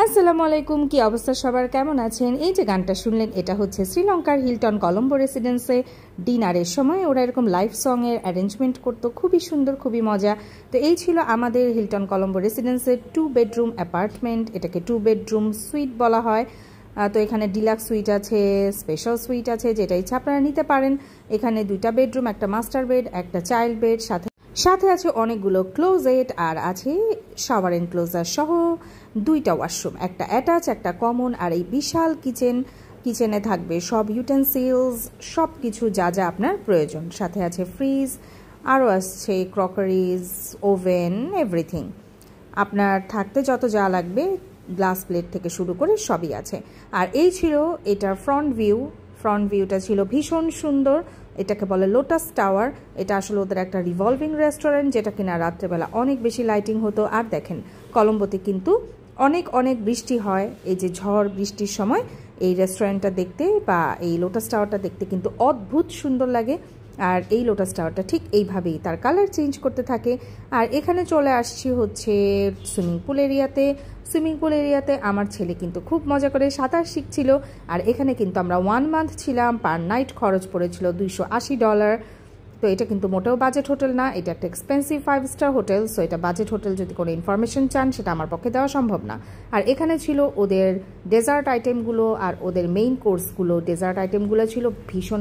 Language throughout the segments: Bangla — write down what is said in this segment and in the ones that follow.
আসসালামু আলাইকুম, কি অবস্থা সবার, কেমন আছেন? এই যে গানটা শুনলেন এটা হচ্ছে শ্রীলঙ্কার হিলটন কলম্বো রেসিডেন্সে ডিনারের সময় ওরা এরকম লাইভ সঙের অ্যারেঞ্জমেন্ট করতো, খুবই সুন্দর, খুবই মজা। তো এই ছিল আমাদের হিলটন কলম্বো রেসিডেন্সের 2 বেডরুম অ্যাপার্টমেন্ট। এটাকে 2 বেডরুম সুইট বলা হয়। তো এখানে ডিলাক্স সুইট আছে, স্পেশাল সুইট আছে, যেটা ইচ্ছা আপনারা নিতে পারেন। এখানে 2টা বেডরুম, একটা মাস্টার বেড, একটা চাইল্ড বেড, সাথে আছে অনেকগুলো ক্লোজেট, আর আছে শাওয়ার এনক্লোজার সহ 2টা ওয়াশরুম, একটা অ্যাটাচ, একটা কমন, আর এই বিশাল কিচেনে থাকবে সব ইউটেন্সিলস, সব কিছু যা যা আপনার প্রয়োজন। সাথে আছে ফ্রিজ, আরও আসছে ক্রকারিজ, ওভেন, এভরিথিং আপনার থাকতে যত যা লাগবে, গ্লাস প্লেট থেকে শুরু করে সবই আছে। আর এই ছিল এটার ফ্রন্ট ভিউটা ছিল ভীষণ সুন্দর। এটাকে বলে লোটাস টাওয়ার। এটা আসলে ওদের একটা রিভলভিং রেস্টুরেন্ট, যেটা কিনা রাত্রেবেলা অনেক বেশি লাইটিং হতো। আর দেখেন কলম্বোতে কিন্তু অনেক বৃষ্টি হয়। এই যে ঝড় বৃষ্টির সময় এই রেস্টুরেন্টটা দেখতে বা এই লোটাস টাওয়ারটা দেখতে কিন্তু অদ্ভুত সুন্দর লাগে। আর এই লোটাস টাওয়ারটা ঠিক এইভাবেই তার কালার চেঞ্জ করতে থাকে। আর এখানে চলে আসছি হচ্ছে সুইমিং পুল এরিয়াতে আমার ছেলে কিন্তু খুব মজা করে সাঁতার শিখছিল। আর এখানে কিন্তু আমরা 1 মান্থ ছিলাম, পার নাইট খরচ পড়েছিল $280। তো এটা কিন্তু মোটেও বাজেট হোটেল না, এটা একটা এক্সপেন্সিভ 5 স্টার হোটেল। সো এটা বাজেট হোটেল যদি কোনো ইনফরমেশন চান সেটা আমার পক্ষে দেওয়া সম্ভব না। আর এখানে ছিল ওদের ডেজার্ট আইটেমগুলো আর ওদের মেইন কোর্সগুলো। ডেজার্ট আইটেমগুলো ছিল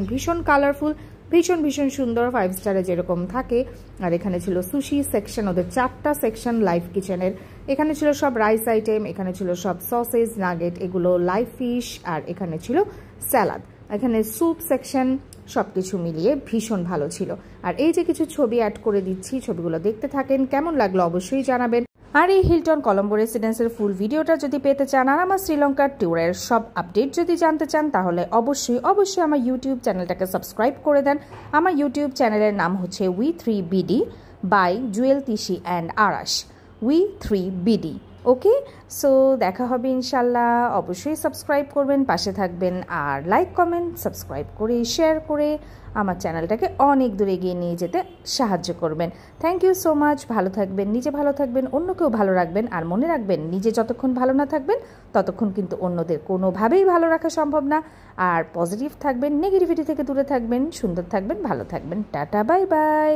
ভীষণ কালারফুল, ভীষণ সুন্দর, 5 স্টারে যেরকম থাকে। আর এখানে ছিল সুশি সেকশন, ওদের 4টা সেকশন লাইভ কিচেনের। এখানে ছিল সব রাইস আইটেম, এখানে ছিল সব সসেজ, নাগেট, এগুলো লাইভ ফিশ, আর এখানে ছিল স্যালাড, এখানে স্যুপ সেকশন, সব কিছু মিলিয়ে ভীষণ ভালো ছিল। আর এই যে কিছু ছবি অ্যাড করে দিচ্ছি, ছবিগুলো দেখতে থাকেন, কেমন লাগলো অবশ্যই জানাবেন। আর এই হিলটন কলম্বো রেসিডেন্সের ফুল ভিডিওটা যদি পেতে চান আর আমার শ্রীলঙ্কার ট্যুরের সব আপডেট যদি জানতে চান, তাহলে অবশ্যই আমার ইউটিউব চ্যানেলটাকে সাবস্ক্রাইব করে দেন। আমার ইউটিউব চ্যানেলের নাম হচ্ছে We3BD by Jewel Tishi and Arash, We3BD। Okay, so দেখা হবে ইনশাল্লাহ। অবশ্যই সাবস্ক্রাইব করবেন, পাশে থাকবেন, আর লাইক কমেন্ট সাবস্ক্রাইব করে শেয়ার করে আমার চ্যানেলটাকে অনেক দূরে এগিয়ে নিয়ে যেতে সাহায্য করবেন। Thank you so much. ভালো থাকবেন, নিজে ভালো থাকবেন, অন্যকেও ভালো রাখবেন। আর মনে রাখবেন, নিজে যতক্ষণ ভালো না থাকবেন ততক্ষণ কিন্তু অন্যদের কোনোভাবেই ভালো রাখা সম্ভব না। আর পজিটিভ থাকবেন, নেগেটিভিটি থেকে দূরে থাকবেন, সুন্দর থাকবেন, ভালো থাকবেন। Tata, bye bye.